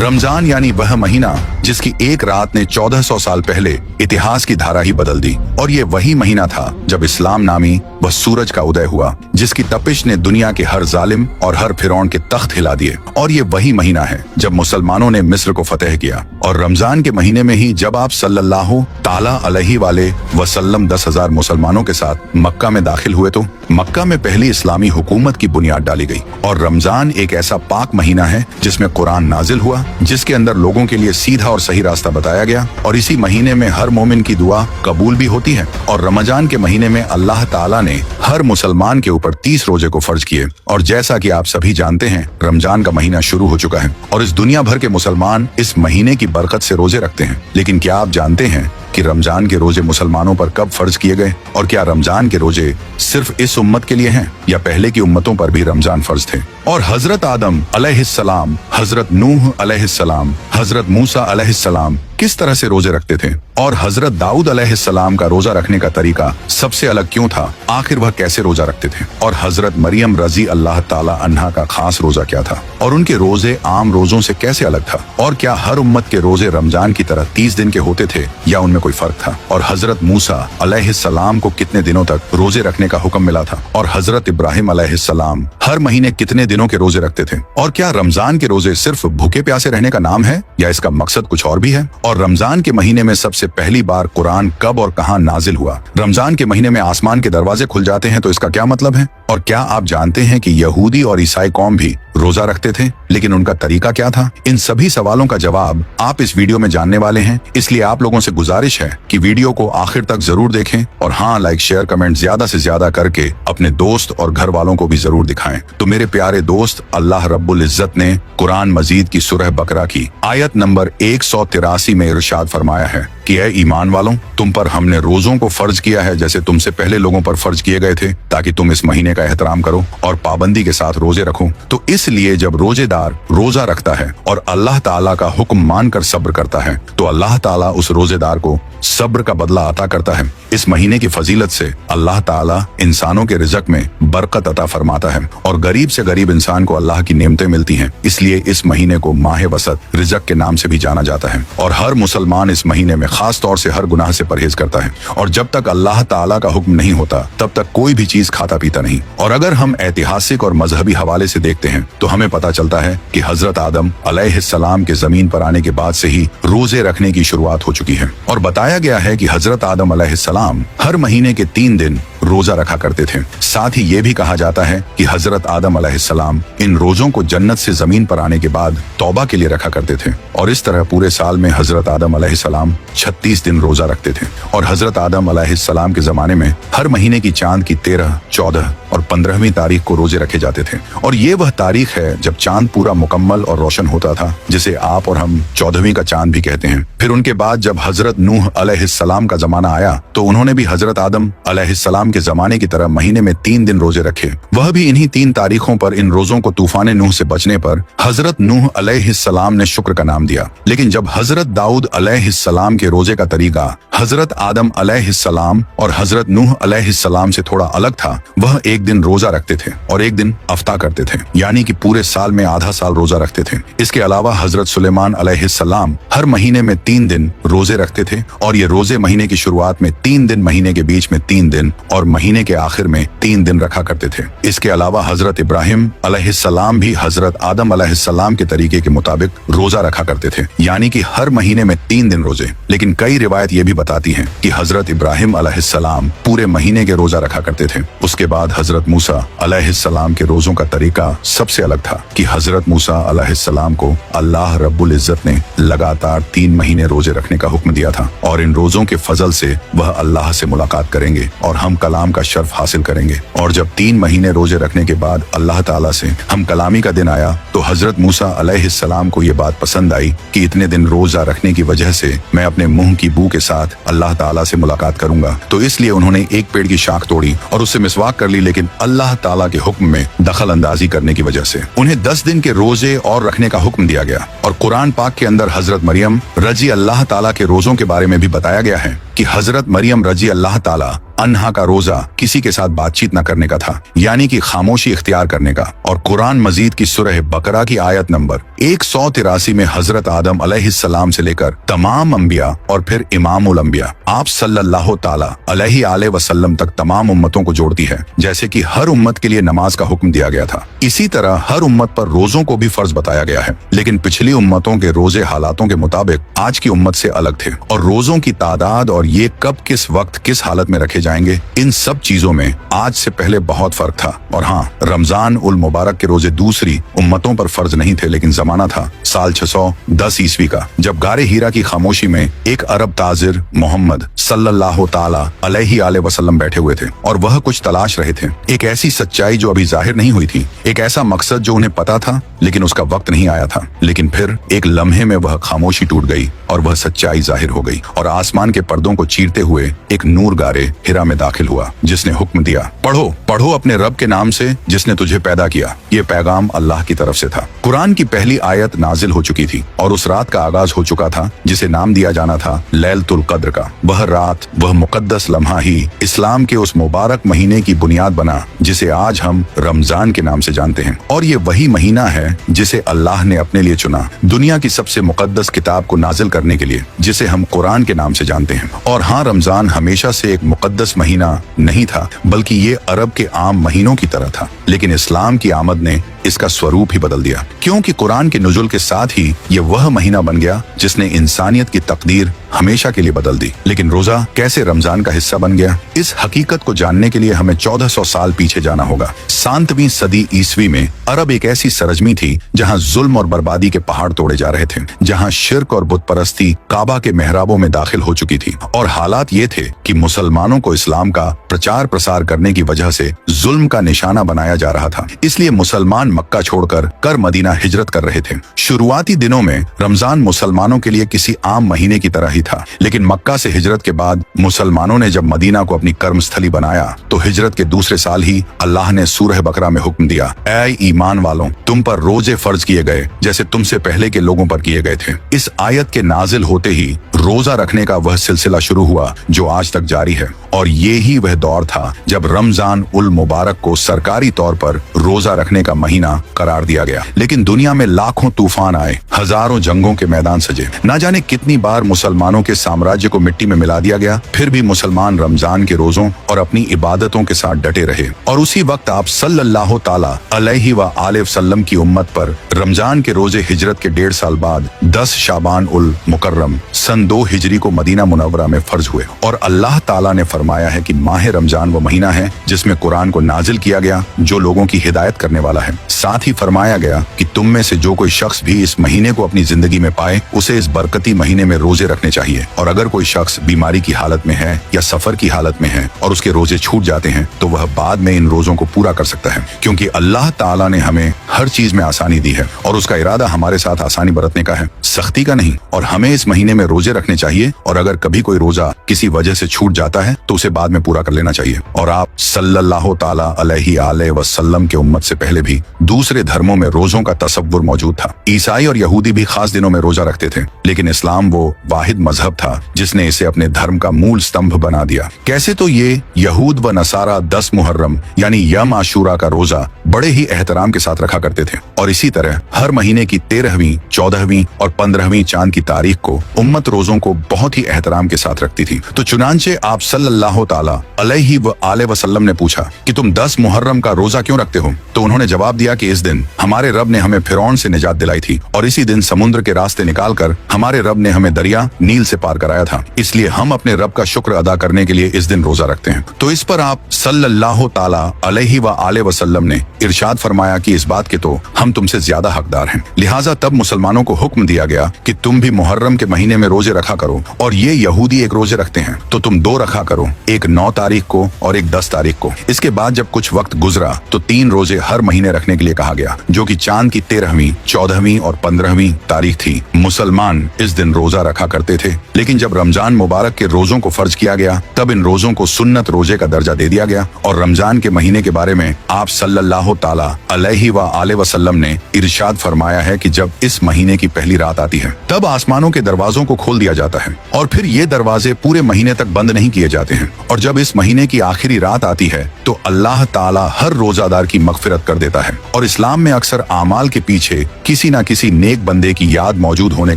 रमजान यानी वह महीना जिसकी एक रात ने 1400 साल पहले इतिहास की धारा ही बदल दी। और ये वही महीना था जब इस्लाम नामी वह सूरज का उदय हुआ जिसकी तपिश ने दुनिया के हर जालिम और हर फिरौन के तख्त हिला दिए। और ये वही महीना है जब मुसलमानों ने मिस्र को फतेह किया। और रमजान के महीने में ही जब आप सल्लल्लाहु ताला अलैहि वाले वसल्लम 10,000 मुसलमानों के साथ मक्का में दाखिल हुए तो मक्का में पहली इस्लामी हुकूमत की बुनियाद डाली गई। और रमजान एक ऐसा पाक महीना है जिसमें कुरान नाजिल हुआ, जिसके अंदर लोगों के लिए सीधा और सही रास्ता बताया गया। और इसी महीने में हर मोमिन की दुआ कबूल भी होती है। और रमजान के महीने में अल्लाह ताला ने हर मुसलमान के ऊपर 30 रोजे को फर्ज किए। और जैसा कि आप सभी जानते हैं, रमजान का महीना शुरू हो चुका है और इस दुनिया भर के मुसलमान इस महीने की बरकत से रोजे रखते हैं। लेकिन क्या आप जानते हैं कि रमजान के रोजे मुसलमानों पर कब फर्ज किए गए? और क्या रमजान के रोजे सिर्फ इस उम्मत के लिए हैं या पहले की उम्मतों पर भी रमजान फर्ज थे? और हजरत आदम अलैहिस्सलाम, हजरत नूह अलैहिस्सलाम, हजरत मूसा अलैहिस्सलाम किस तरह से रोजे रखते थे? और हजरत दाऊद अलैहिस्सलाम का रोजा रखने का तरीका सबसे अलग क्यों था? आखिर वह कैसे रोजा रखते थे? और हजरत मरियम रजी अल्लाह ताला अन्हा का खास रोजा क्या था? और उनके रोजे आम रोजों से कैसे अलग था? और क्या हर उम्मत के रोजे रमजान की तरह 30 दिन के होते थे या उनमें कोई फर्क था? और हजरत मूसा अलैहिस्सलाम को कितने दिनों तक रोजे रखने का हुक्म मिला था? और हजरत इब्राहिम अलैहिस्सलाम हर महीने कितने दिनों के रोजे रखते थे? और क्या रमजान के रोजे सिर्फ भूखे प्यासे रहने का नाम है या इसका मकसद कुछ और भी है? और रमजान के महीने में सबसे पहली बार कुरान कब और कहां नाजिल हुआ? रमजान के महीने में आसमान के दरवाजे खुल जाते हैं तो इसका क्या मतलब है? और क्या आप जानते हैं कि यहूदी और ईसाई कौम भी रोजा रखते थे, लेकिन उनका तरीका क्या था? इन सभी सवालों का जवाब आप इस वीडियो में जानने वाले हैं। इसलिए आप लोगों से गुजारिश है कि वीडियो को आखिर तक जरूर देखें और हाँ, लाइक शेयर कमेंट ज्यादा से ज्यादा करके अपने दोस्त और घर वालों को भी जरूर दिखाएं। तो मेरे प्यारे दोस्त, अल्लाह रब्बुल इज्जत ने कुरान मजीद की सूरह बकरा की आयत नंबर 183 में इरशाद फरमाया है कि ऐ ईमान वालों, तुम पर हमने रोजों को फर्ज किया है जैसे तुमसे पहले लोगों पर फर्ज किए गए थे, ताकि तुम इस महीने का एहतराम करो और पाबंदी के साथ रोजे रखो। तो इसलिए जब रोजेदार रोजा रखता है और अल्लाह ताला का हुक्म मानकर सब्र करता है तो अल्लाह ताला उस रोजेदार को सब्र का बदला अता करता है। इस महीने की फजीलत से अल्लाह ताला इंसानों के रिज़्क में बरकत अता फरमाता है और गरीब से गरीब इंसान को अल्लाह की नेमतें मिलती हैं। इसलिए इस महीने को माह वसत रिज़्क के नाम से भी जाना जाता है। और हर मुसलमान इस महीने में खास तौर से हर गुनाह से परहेज करता है। और जब तक अल्लाह ताला का हुक्म नहीं होता तब तक कोई भी चीज खाता पीता नहीं। और अगर हम ऐतिहासिक और मजहबी हवाले से देखते हैं तो हमें पता चलता है कि हजरत आदम अलैहिस्सलाम के जमीन पर आने के बाद से ही रोजे रखने की शुरुआत हो चुकी है। और बताया गया है कि हजरत आदम अलैहिस्सलाम हर महीने के 3 दिन रोजा रखा करते थे। साथ ही ये भी कहा जाता है कि हजरत आदम अलैहिस्सलाम इन रोजों को जन्नत से जमीन पर आने के बाद तौबा के लिए रखा करते थे। और इस तरह पूरे साल में हजरत आदम अलैहिस्सलाम 36 दिन रोजा रखते थे। और हजरत आदम अलैहिस्सलाम के जमाने में हर महीने की चांद की 13, 14 और 15वीं तारीख को रोजे रखे जाते थे। और ये वह तारीख है जब चांद पूरा मुकम्मल और रोशन होता था, जिसे आप और हम 14वीं का चांद भी कहते हैं। फिर उनके बाद जब हजरत नूह अलैहिस्सलाम का जमाना आया तो उन्होंने भी हजरत आदम अलैहिस्सलाम के जमाने की तरह महीने में 3 दिन रोजे रखे। वह भी इन्हीं 3 तारीखों पर इन रोजों को तूफान नूह से बचने पर हजरत नूह अलैहिस्सलाम ने शुक्र का नाम दिया। लेकिन जब हजरत दाऊद अलैहिस्सलाम के रोजे का तरीका हजरत आदम अलैहिस्सलाम और हजरत नूह अलैहिस्सलाम से थोड़ा अलग था, वह एक दिन रोजा रखते थे और एक दिन अफ्तार करते थे, यानी कि पूरे साल में आधा साल रोजा रखते थे। इसके अलावा हजरत सुलेमान अलैहिस्सलाम हर महीने में 3 दिन रोजे रखते थे। और ये रोजे महीने की शुरुआत में 3 दिन, महीने के बीच में 3 दिन और महीने के आखिर में 3 दिन रखा करते थे। इसके अलावा हजरत इब्राहिम अलैहिस्सलाम भी हजरत आदम अलैहिस्सलाम के तरीके के मुताबिक रोजा रखा करते थे, यानी कि हर महीने में 3 दिन रोजे। लेकिन कई रिवायत ये भी बताती हैं कि हजरत इब्राहिम अलैहिस्सलाम पूरे महीने के रोजा रखा करते थे। उसके बाद हजरत मूसा अलैहिस्सलाम के रोजों का तरीका सबसे अलग था कि हजरत मूसा अलैहिस्सलाम को अल्लाह रब्बुल इज्जत ने लगातार 3 महीने रोजे रखने का हुक्म दिया था। और इन रोजों के फजल से वह अल्लाह से मुलाकात करेंगे और हम कलाम का शर्फ हासिल करेंगे। और जब 3 महीने रोजे रखने के बाद अल्लाह ताला से हम कलामी का दिन आया तो हजरत मूसा अलैहिस्सलाम को ये बात पसंद आई कि इतने दिन रोजा रखने की वजह से मैं अपने मुंह की बू के साथ अल्लाह ताला से मुलाकात करूंगा। तो इसलिए उन्होंने एक पेड़ की शाख तोड़ी और उससे मिसवाक कर ली, लेकिन अल्लाह ताला के हुक्म में दखल अंदाजी करने की वजह से उन्हें 10 दिन के रोजे और रखने का हुक्म दिया गया। और कुरान पाक के अंदर हजरत मरियम रजी अल्लाह ताला के रोजों के बारे में भी बताया गया है कि हजरत मरियम रजी अल्लाह ताला अन्हा का रोजा किसी के साथ बातचीत न करने का था, यानी कि खामोशी इख्तियार करने का। और कुरान मजीद की सूरह बकरा की आयत नंबर 183 में हजरत आदम अलैहिस्सलाम से लेकर तमाम अंबिया और फिर इमामुल अंबिया आप सल्लल्लाहु ताला अलैहि वसल्लम तक तमाम उम्मतों को जोड़ती है। जैसे कि हर उम्मत के लिए नमाज का हुक्म दिया गया था, इसी तरह हर उम्मत पर रोजों को भी फर्ज बताया गया है। लेकिन पिछली उम्मतों के रोजे हालातों के मुताबिक आज की उम्मत से अलग थे, और रोजों की तादाद और ये कब किस वक्त किस हालत में रखे जाएंगे, इन सब चीजों में आज से पहले बहुत फर्क था। और हाँ, रमजान उल मुबारक के रोजे दूसरी उम्मतों पर फर्ज नहीं थे, लेकिन जमाना था साल 610 ईस्वी का, जब गारे हीरा की खामोशी में एक अरब ताजिर मोहम्मद सल्लल्लाहु ताला अलैहि वसल्लम बैठे हुए थे, और वह कुछ तलाश रहे थे, एक ऐसी सच्चाई जो अभी जाहिर नहीं हुई थी, एक ऐसा मकसद जो उन्हें पता था लेकिन उसका वक्त नहीं आया था। लेकिन फिर एक लम्हे में वह खामोशी टूट गई और वह सच्चाई जाहिर हो गई, और आसमान के पर्दों को चीरते हुए एक नूर गारे हिरा में दाखिल हुआ, जिसने हुक्म दिया, पढ़ो पढ़ो अपने रब के नाम से जिसने तुझे पैदा किया। ये पैगाम अल्लाह की तरफ से था। कुरान की पहली आयत नाजिल हो चुकी थी और उस रात का आगाज हो चुका था जिसे नाम दिया जाना था लैलतुल कद्र का। वह रात, वह मुकद्दस लम्हा ही इस्लाम के उस मुबारक महीने की बुनियाद बना जिसे आज हम रमजान के नाम से जानते हैं। और ये वही महीना है जिसे अल्लाह ने अपने लिए चुना दुनिया की सबसे मुकद्दस किताब को नाजिल करने के लिए, जिसे हम कुरान के नाम से जानते हैं। और हाँ, रमजान हमेशा से एक मुकद्दस महीना नहीं था, बल्कि ये अरब के आम महीनों की तरह था। लेकिन इस्लाम की आमद ने इसका स्वरूप ही बदल दिया, क्योंकि कुरान के नुज़ुल के साथ ही ये वह महीना बन गया जिसने इंसानियत की तकदीर हमेशा के लिए बदल दी। लेकिन रोजा कैसे रमजान का हिस्सा बन गया, इस हकीकत को जानने के लिए हमें 1400 साल पीछे जाना होगा। 7वीं सदी ईस्वी में अरब एक ऐसी सरजमी थी जहाँ जुल्म और बर्बादी के पहाड़ तोड़े जा रहे थे, जहाँ शिर्क और बुत परस्ती काबा के मेहराबों में दाखिल हो चुकी थी, और हालात ये थे कि मुसलमानों को इस्लाम का प्रचार प्रसार करने की वजह से जुल्म का निशाना बनाया जा रहा था। इसलिए मुसलमान मक्का छोड़कर कर मदीना हिजरत कर रहे थे। शुरुआती दिनों में रमजान मुसलमानों के लिए किसी आम महीने की तरह ही था, लेकिन मक्का से हिजरत के बाद मुसलमानों ने जब मदीना को अपनी कर्मस्थली बनाया तो हिजरत के दूसरे साल ही अल्लाह ने सूरह बकरा में हुक्म दिया, ऐ ईमान वालों, तुम पर रोजे फर्ज किए गए जैसे तुमसे पहले के लोगों पर किए गए थे। इस आयत के नाजिल होते ही रोजा रखने का वह सिलसिला शुरू हुआ जो आज तक जारी है, और ये ही वह दौर था जब रमजान उल मुबारक को सरकारी तौर पर रोजा रखने का महीना करार दिया गया। लेकिन दुनिया में लाखों तूफान आए, हजारों जंगों के मैदान सजे, ना जाने कितनी बार मुसलमानों के साम्राज्य को मिट्टी में मिला दिया गया, फिर भी मुसलमान रमजान के रोजों और अपनी इबादतों के साथ डटे रहे। और उसी वक्त आप सल्लल्लाहु ताला अलैहि वसल्लम की उम्मत पर रमजान के रोजे हिजरत के 1.5 साल बाद 10 शाबान उल मुकर्रम सन 2 हिजरी को मदीना मुनव्वरा में फर्ज हुए। और अल्लाह ताला ने फरमाया है कि माह रमजान वो महीना है जिसमें कुरान को नाजिल किया गया, जो लोगों की हिदायत करने वाला है। साथ ही फरमाया गया कि तुम में से जो कोई शख्स भी इस महीने को अपनी जिंदगी में पाए, उसे इस बरकती महीने में रोजे रखने चाहिए। और अगर कोई शख्स बीमारी की हालत में है या सफर की हालत में है और उसके रोजे छूट जाते हैं तो वह बाद में इन रोजों को पूरा कर सकता है, क्योंकि अल्लाह ताला ने हमें हर चीज में आसानी दी है और उसका इरादा हमारे साथ आसानी बरतने का है, सख्ती का नहीं। और हमें इस महीने में रोजे रखने चाहिए, और अगर कभी कोई रोजा किसी वजह से छूट जाता है तो उसे बाद में पूरा कर लेना चाहिए। और आप सल्लल्लाहु ताला अलैहि वसल्लम के उम्मत से पहले भी दूसरे धर्मों में रोजों का तसव्वुर मौजूद था। ईसाई और यहूदी भी खास दिनों में रोजा रखते थे, लेकिन इस्लाम वो वाहिद मजहब था जिसने इसे अपने धर्म का मूल स्तंभ बना दिया। कैसे तो ये यहूद व नसारा 10 मुहर्रम यानी यम आशूरा का रोजा बड़े ही एहतराम के साथ रखा करते थे, और इसी तरह हर महीने की 13वीं, 14वीं और 15वीं चांद की तारीख को उम्मत रोजों को बहुत ही एहतराम के साथ रखती थी। तो चुनांचे आप सल्लल्लाहु ताला अलैहि वसल्लम ने पूछा कि तुम 10 मुहर्रम का रोजा क्यों रखते हो? तो उन्होंने जवाब दिया कि इस दिन हमारे रब ने हमें फिरौन से निजात दिलाई थी, और इसी दिन समुद्र के रास्ते निकालकर हमारे रब ने हमें दरिया नील से पार कराया था, इसलिए हम अपने रब का शुक्र अदा करने के लिए इस दिन रोजा रखते हैं। तो इस पर आप सल्लल्लाहु ताला अलैहि वसल्लम ने इरशाद फरमाया कि इस बात के तो हम तुमसे ज्यादा हकदार हैं। लिहाजा तब मुसलमानों को हुक्म दिया गया कि तुम भी मुहर्रम के महीने में रोजे रखा करो, और ये यहूदी एक रोजे रखते हैं तो तुम 2 रखा करो, एक 9 तारीख को और एक 10 तारीख को। इसके बाद जब कुछ वक्त गुजरा तो 3 रोजे हर महीने रखने के लिए कहा गया, जो कि चांद की 13वीं, 14वीं और 15वीं तारीख थी। मुसलमान इस दिन रोजा रखा करते थे, लेकिन जब रमजान मुबारक के रोजों को फर्ज किया गया तब इन रोजों को सुन्नत रोजे का दर्जा दे दिया गया, और रमजान के महीने के बारे में आप सल्लल्लाहु ताला अलैहि आले वसल्लम ने इरशाद फरमाया है कि जब इस महीने की पहली रात आती है तब आसमानों के दरवाजों को खोल दिया जाता है और फिर ये दरवाजे पूरे महीने तक बंद नहीं किए जाते हैं। और जब इस महीने की आखिरी रात आती है तो अल्लाह ताला हर रोजादार की मगफिरत कर देता है। और इस्लाम में अक्सर आमाल के पीछे किसी न किसी नेक बंदे की याद मौजूद होने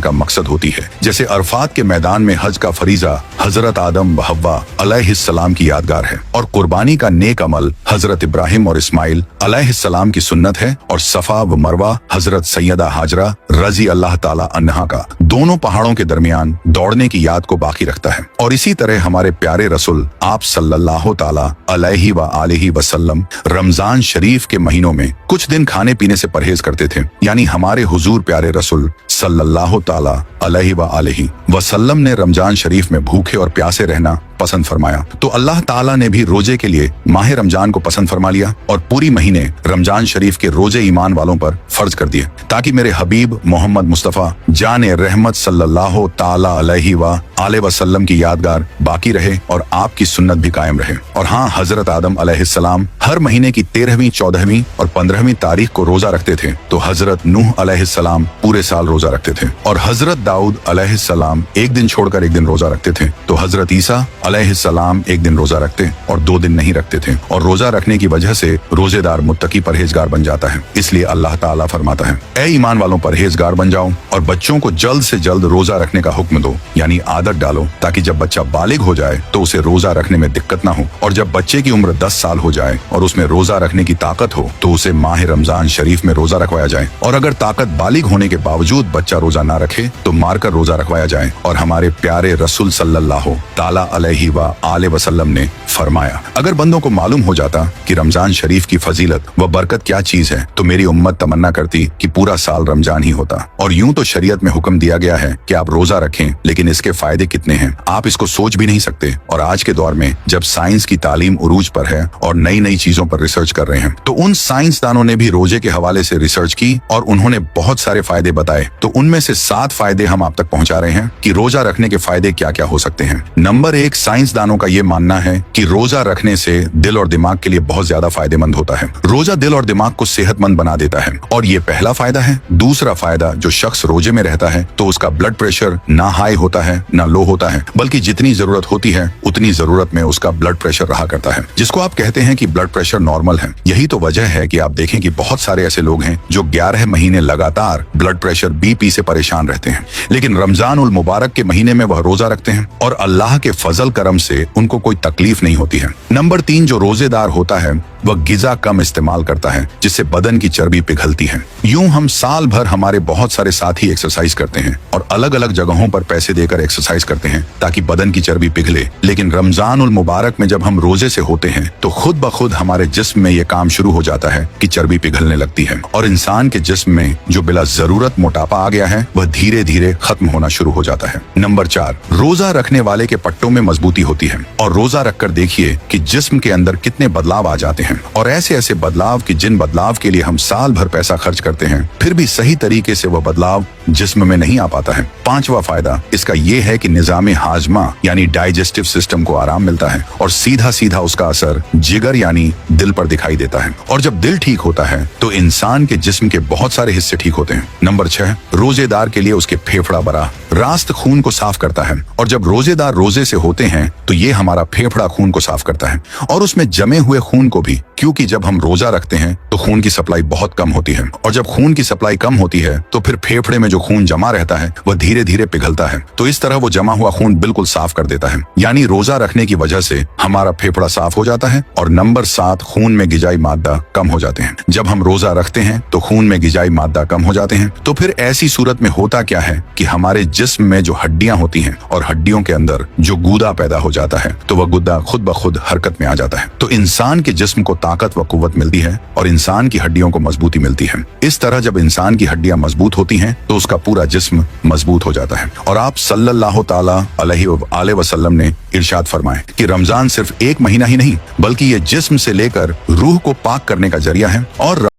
का मकसद होती है। जैसे अरफात के मैदान में हज का फरीजा हजरत आदम व हव्वा अलैहिस्सलाम की यादगार है और कुर्बानी का नेक अमल हजरत इब्राहिम और इस्माइल अलैहिस्सलाम की सुन्नत है और सफा व मरवा हजरत सैयदा हाजरा रजी अल्लाह ताला अन्हा का दोनों पहाड़ों के दरमियान दौड़ने की याद को बाकी रखता है। और इसी तरह हमारे प्यारे रसूल आप सल्लल्लाहु ताला अलैहि व आलिहि वसल्लम रमजान शरीफ के महीनों में कुछ दिन खाने पीने से परहेज करते थे। यानी हमारे हुजूर प्यारे रसूल सल्लल्लाहु ताला अलैहि व आलिहि वसल्लम ने रमजान शरीफ में भूखे और प्यासे रहना पसंद फरमाया, तो अल्लाह ताला ने भी रोजे के लिए माह रमजान को पसंद फरमा लिया और पूरी महीने रमजान शरीफ के रोजे ईमान वालों पर फर्ज कर दिए, ताकि मेरे हबीब मोहम्मद मुस्तफ़ा जाने रहमत सल्लल्लाहु ताला अलैहि व आले वसल्लम की यादगार बाकी रहे और आपकी सुन्नत भी कायम रहे। और हाँ, हजरत आदम अलैहिस्सलाम हर महीने की 13वीं, 14वीं और 15वीं तारीख को रोजा रखते थे, तो हजरत नूह अलैहिस्सलाम पूरे साल रोजा रखते थे। और हजरत दाऊद अलैहिस्सलाम एक दिन छोड़कर एक दिन रोजा रखते थे, तो हजरत ईसा अलैहिस्सलाम एक दिन रोजा रखते और 2 दिन नहीं रखते थे। और रोजा रखने की वजह से रोजेदार मुत्तकी परहेजगार बन जाता है। इसलिए अल्लाह ताला फरमाता है, ऐ ईमान वालों परहेजगार बन जाओ और बच्चों को जल्द से जल्द रोजा रखने का हुक्म दो, यानी आदत डालो, ताकि जब बच्चा बालिग हो जाए तो उसे रोजा रखने में दिक्कत ना हो। और जब बच्चे की उम्र 10 साल हो जाए और उसमें रोजा रखने की ताकत हो तो उसे माह रमजान शरीफ में रोजा रखवाया जाए। और अगर ताकत बालिग होने के बावजूद बच्चा रोजा ना रखे तो मारकर रोजा रखवाया जाए। और हमारे प्यारे रसूल सल्लल्लाहु ताला अलैहि व आले वसल्लम ने फरमाया, अगर बंदों को मालूम हो जाता कि रमजान शरीफ की फजीलत व बरकत क्या चीज है तो मेरी उम्मत तमन्ना करती कि पूरा साल रमजान ही होता। और यूं तो शरीयत में हुक्म दिया गया है कि आप रोजा रखें, लेकिन इसके फायदे कितने हैं आप इसको सोच भी नहीं सकते। और आज के दौर में जब साइंस की तालीम उरूज पर है और नई नई चीजों पर रिसर्च कर रहे हैं, तो उन साइंसदानों ने भी रोजे के हवाले से रिसर्च की और उन्होंने बहुत सारे फायदे बताए। तो उनमें से 7 फायदे हम आप तक पहुंचा रहे हैं कि रोजा रखने के फायदे क्या क्या हो सकते हैं। नंबर 1, साइंसदानों का ये मानना है कि रोजा रखने से दिल और दिमाग के लिए बहुत ज्यादा फायदेमंद होता है। रोजा दिल और दिमाग को सेहतमंद बना देता है और ये पहला फायदा है। दूसरा फायदा, जो शख्स रोजे में रहता है तो उसका ब्लड प्रेशर ना हाई होता है ना लो होता है, बल्कि जितनी जरूरत होती है उतनी जरूरत में उसका ब्लड प्रेशर रहा करता है, जिसको आप कहते हैं कि ब्लड प्रेशर नॉर्मल है। यही तो वजह है कि आप देखें कि बहुत सारे ऐसे लोग हैं जो 11 महीने लगातार ब्लड प्रेशर BP से परेशान रहते हैं, लेकिन रमजान उल मुबारक के महीने में वह रोजा रखते हैं और अल्लाह के फजल करम से उनको कोई तकलीफ नहीं होती है। नंबर 3, जो रोजेदार होता है वह गिजा कम इस्तेमाल करता है, जिससे बदन की चर्बी पिघलती है। यूं हम साल भर हमारे बहुत सारे साथी एक्सरसाइज करते हैं और अलग अलग जगहों पर पैसे देकर एक्सरसाइज करते हैं ताकि बदन की चर्बी पिघले, लेकिन रमजान उल मुबारक में जब हम रोजे से होते हैं तो खुद ब खुद हमारे जिस्म में यह काम शुरू हो जाता है कि चर्बी पिघलने लगती है और इंसान के जिस्म में जो बिला जरूरत मोटापा आ गया है वह धीरे धीरे खत्म होना शुरू हो जाता है। नंबर 4, रोजा रखने वाले के पट्टों में मजबूती होती है और रोजा रखकर देखिए कि जिस्म के अंदर कितने बदलाव आ जाते हैं, और ऐसे ऐसे बदलाव कि जिन बदलाव के लिए हम साल भर पैसा खर्च करते हैं फिर भी सही तरीके से वह बदलाव जिस्म में नहीं आ पाता है। 5वां फायदा इसका यह है कि निजाम हाजमा यानी डाइजेस्टिव सिस्टम को आराम मिलता है और सीधा सीधा उसका असर जिगर यानी दिल पर दिखाई देता है। और जब दिल ठीक होता है तो इंसान के जिस्म के बहुत सारे हिस्से ठीक होते हैं। नंबर 6, रोजेदार के लिए उसके फेफड़ा बरा रास्त खून को साफ करता है और जब रोजेदार रोजे से होते हैं तो ये हमारा फेफड़ा खून को साफ करता है और उसमें जमे हुए खून को भी, क्योंकि जब हम रोजा रखते हैं तो खून की सप्लाई बहुत कम होती है और जब खून की सप्लाई कम होती है तो फिर फेफड़े में जो खून जमा रहता है वह धीरे धीरे पिघलता है, तो इस तरह वो जमा हुआ खून बिल्कुल साफ कर देता है। यानी रोजा रखने की वजह से हमारा फेफड़ा साफ हो जाता है। और नंबर 7, खून में गिजाई मादा कम हो जाते हैं। जब हम रोजा रखते हैं तो खून में गिजाई मादा कम हो जाते हैं, तो फिर ऐसी सूरत में होता क्या है कि हमारे जिस्म में जो हड्डियां होती हैं और हड्डियों के अंदर जो गूदा पैदा हो जाता है तो वह गुद्दा खुद ब खुद हरकत में आ जाता है, तो इंसान के जिस्म को ताकत व कुव्वत मिलती है और इंसान की हड्डियों को मजबूती मिलती है। इस तरह जब इंसान की हड्डियां मजबूत होती हैं तो उसका पूरा जिस्म मजबूत हो जाता है। और आप सल्लल्लाहु ताला अलैहि वसल्लम ने इरशाद फरमाए कि रमजान सिर्फ एक महीना ही नहीं बल्कि ये जिस्म से लेकर रूह को पाक करने का जरिया है और